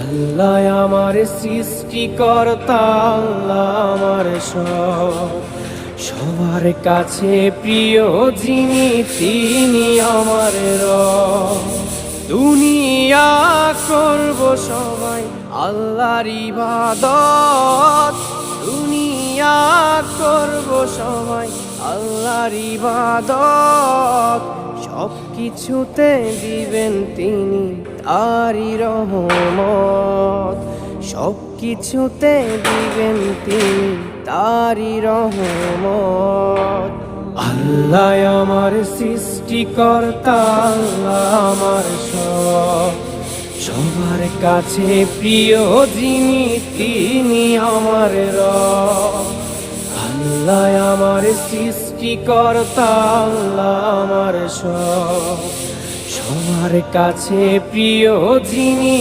আল্লাহ আমার সৃষ্টিকর্তা, আল্লাহ আমার সব, সবার কাছে প্রিয় যিনি তিনি আমার রব। দুনিয়া করব সবাই আল্লাহর ইবাদত, দুনিয়া করব সবাই আল্লাহর ইবাদত। সব কিছুতে দিবেন তিনি তারই রহমত, সব কিছুতে দিবেন তিনি তারই রহমত। আল্লাহ আমার সৃষ্টিকর্তা, আল্লাহ আমার সব, সবার কাছে প্রিয় যিনি তিনি আমার রব। আল্লাহ আমার সৃষ্টিকর্তা, আল্লাহ আমার সব, সবার কাছে প্রিয় যিনি